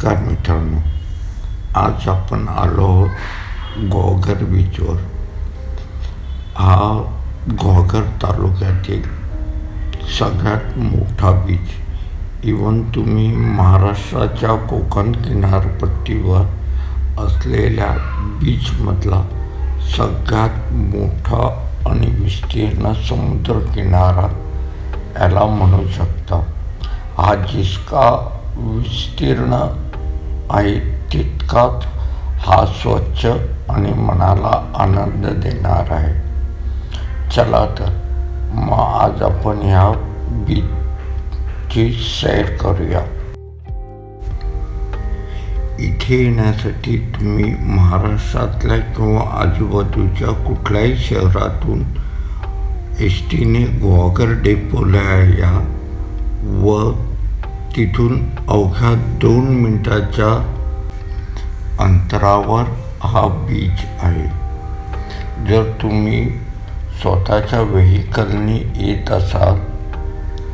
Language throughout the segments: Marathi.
नमस्कार मित्रांनो, आज आपण आलो आहोत घोगर बीचवर। हा घोगर तालुक्यातील सगळ्यात मोठा बीच। इवन तुम्ही महाराष्ट्राच्या कोकण किनारपट्टीवर असलेल्या बीचमधला सगळ्यात मोठा आणि विस्तीर्ण समुद्रकिनारा याला म्हणू शकता। हा जितका विस्तीर्ण आहे तितकाच हा स्वच्छ आणि मनाला आनंद देणार आहे। चला तर मग आज आपण ह्या बीचची सैर करूया। इथे येण्यासाठी तुम्ही महाराष्ट्रातल्या किंवा आजूबाजूच्या कुठल्याही शहरातून एसटीने घोगर डेपोला या व तिथून अवघ्या 2 मिनिटाच्या अंतरावर हा बीच आहे। जर तुम्ही स्वतःच्या व्हेकलने येत असाल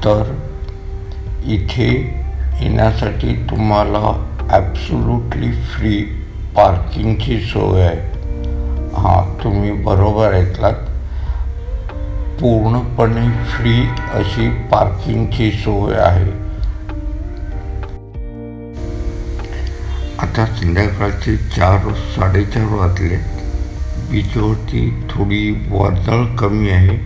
तर इथे येण्यासाठी तुम्हाला ॲब्सोल्युटली फ्री पार्किंगची सोय आहे। तुम्ही बरोबर ऐकलात, पूर्णपणे फ्री अशी पार्किंगची सोय आहे। आता संध्याकाळचे 4-4:30 वाजले। बीचवरती थोडी वर्दळ कमी आहे,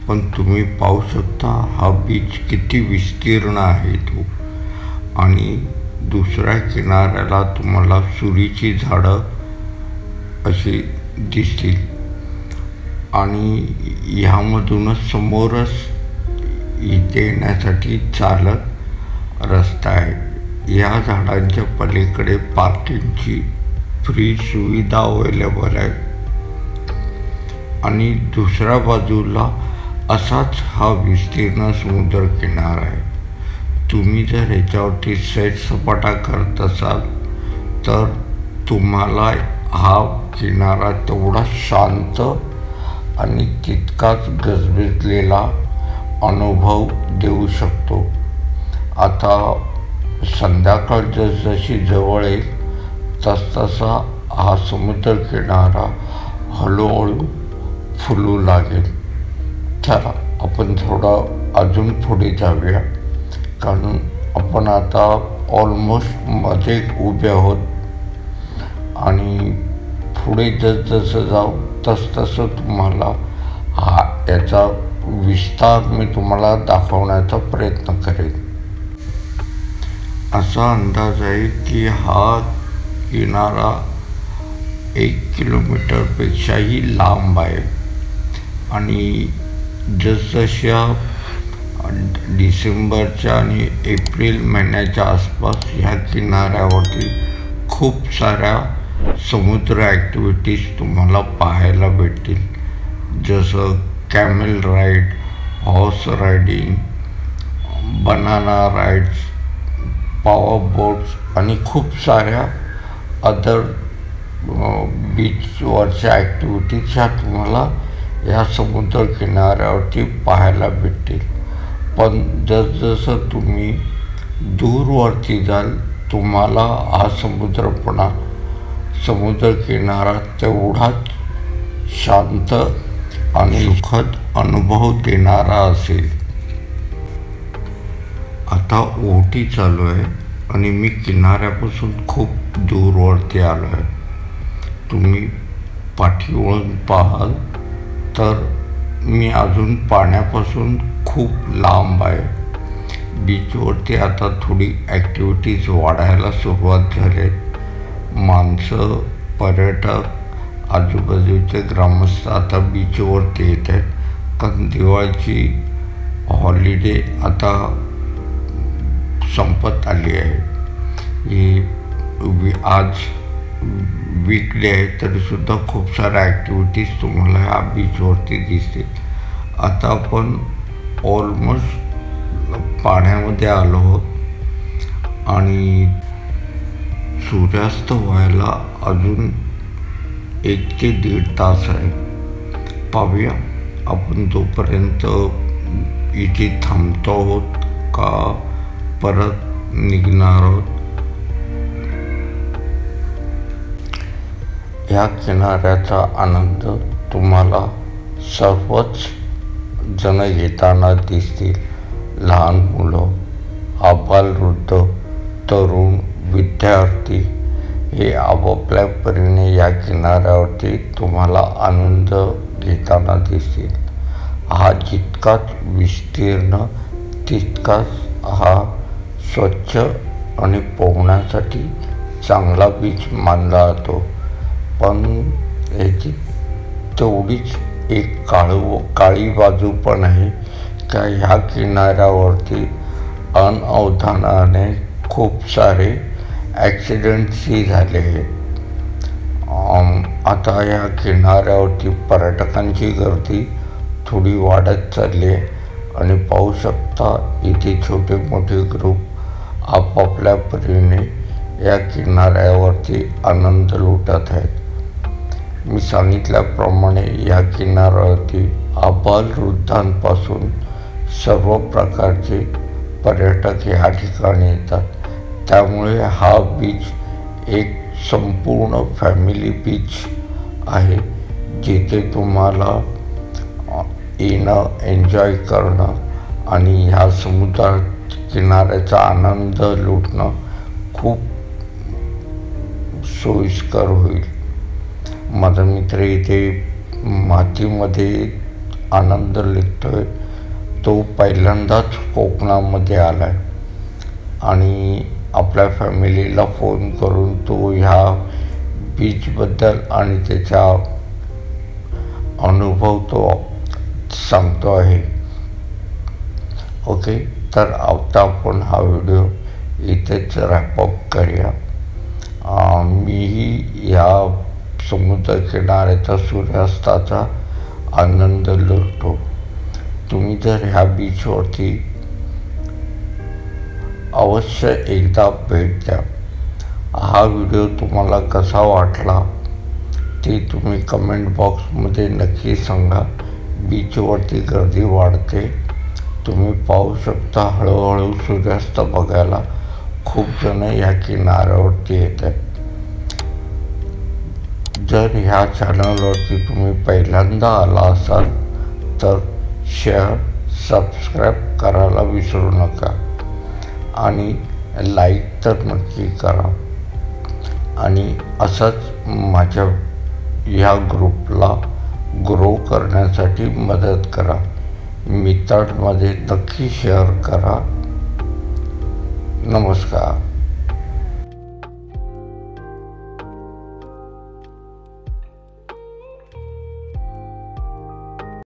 पण तुम्ही पाहू शकता हा बीच किती विस्तीर्ण आहे तो। आणि दुसऱ्या किनाऱ्याला तुम्हाला सुरीची झाडं अशी दिसतील आणि ह्यामधूनच समोरच इथे येण्यासाठी चालत रस्ता आहे। या झाडांच्या पलीकडे पार्किंगची फ्री सुविधा अवेलेबल आहे आणि दुसऱ्या बाजूला असाच हा विस्तीर्ण समुद्रकिनारा आहे। तुम्ही जर ह्याच्यावरती सैरसपाटा करत असाल तर तुम्हाला हा किनारा तेवढा शांत आणि तितकाच गजबजलेला अनुभव देऊ शकतो। आता संध्याकाळ जसजशी जवळ येईल तसतसा हा समुद्रकिनारा हळूहळू फुलू लागेल। चला आपण थोडं अजून पुढे जाऊया, कारण आपण आता ऑलमोस्ट मध्ये उभे आहोत आणि पुढे जसजसं जाऊ तसतसं तुम्हाला याचा विस्तार मी तुम्हाला दाखवण्याचा प्रयत्न करेन। असा अंदाज आहे की हा किनारा 1 किलोमीटरपेक्षाही लांब आहे आणि जसजशा डिसेंबरच्या आणि एप्रिल महिन्याच्या आसपास ह्या किनाऱ्यावरती खूप साऱ्या समुद्र ॲक्टिव्हिटीज तुम्हाला पाहायला भेटतील, जसं camel ride, horse riding, banana rides, power boats आणि खूप साऱ्या अदर बीचवरच्या ॲक्टिव्हिटीज ह्या तुम्हाला या समुद्र किनाऱ्यावरती पाहायला भेटतील। पण जसजसं तुम्ही दूरवरती जाल तुम्हाला हा समुद्रकिनारा तेवढाच शांत आणि सुखद अनुभव देणारा असेल। आता ओहोटी चालू आहे आणि मी किनाऱ्यापासून खूप दूरवरती आलो आहे। तुम्ही पाठीवळून पाहाल तर मी अजून पाण्यापासून खूप लांब आहे। बीचवरती आता थोडी ॲक्टिव्हिटीज वाढायला सुरुवात झाली। माणसं, पर्यटक, आजूबाजूचे ग्रामस्थ आता बीचवरती येत आहेत, कारण दिवाळीची हॉलिडे आता संपत आली आहे। ही आज वीकडे आहे तरीसुद्धा खूप साऱ्या ॲक्टिव्हिटीज तुम्हाला ह्या बीचवरती दिसतील। आता आपण ऑलमोस्ट पाण्यामध्ये आलो आहोत आणि सूर्यास्त व्हायला अजून 1 ते 1.5 तास आहे। पाहूया आपण तोपर्यंत इथे थांबतो आहोत का परत निघणार आहोत। ह्या किनाऱ्याचा आनंद तुम्हाला सर्वच जण घेताना दिसतील. लहान मुलं, आबालवृद्ध, तरुण, विद्यार्थी हे आपापल्या परीने या किनाऱ्यावरती तुम्हाला आनंद घेताना दिसतील. हा जितकाच विस्तीर्ण तितकाच हा स्वच्छ आणि पोहण्यासाठी चांगला बीच मानला जातो. पण याची तेवढीच एक काळी बाजू पण आहे का ह्या किनाऱ्यावरती अनअवधानाने खूप सारे ॲक्सिडेंट्सही झाले आहेत. आता या किनाऱ्यावरती पर्यटकांची गर्दी थोडी वाढत चालली आहे आणि पाहू शकता इथे छोटे मोठे ग्रुप आपापल्या परीने या किनाऱ्यावरती आनंद लुटत आहेत. मी सांगितल्याप्रमाणे या किनाऱ्यावरती आबालवृद्धांपासून सर्व प्रकारचे पर्यटक या ठिकाणी येतात. त्यामुळे हा बीच एक संपूर्ण फॅमिली बीच आहे, जिथे तुम्हाला येणं, एन्जॉय करणं आणि ह्या समुद्र किनाऱ्याचा आनंद लुटणं खूप सोयीस्कर होईल. माझा मित्र इथे मातीमध्ये आनंद लुटतोय. तो पहिल्यांदाच कोकणामध्ये आला आहे आणि आपल्या फॅमिलीला फोन करून तो ह्या बीचबद्दल आणि त्याचा अनुभव तो सांगतो आहे. ओके, तर आता आपण हा व्हिडिओ इथेच रॅपअप करूया. मीही या समुद्रकिनाऱ्याचा सूर्यास्ताचा आनंद लुटतो. तुम्ही जर ह्या बीचवरती अवश्य एकदा भेट द्या. हा व्हिडिओ तुम्हाला कसा वाटला ते तुम्ही कमेंट बॉक्समध्ये नक्की सांगा. बीचवरती गर्दी वाढते, तुम्ही पाहू शकता. हळूहळू सूर्यास्त बघायला खूप जण या किनाऱ्यावरती येत आहेत. जर ह्या चॅनलवरती तुम्ही पहिल्यांदा आला असाल तर शेअर, सबस्क्राईब करायला विसरू नका आणि लाईक तर नक्की करा. आणि असंच माझ्या ह्या ग्रुपला ग्रो करण्यासाठी मदत करा. मित्रांमध्ये नक्की शेअर करा. नमस्कार.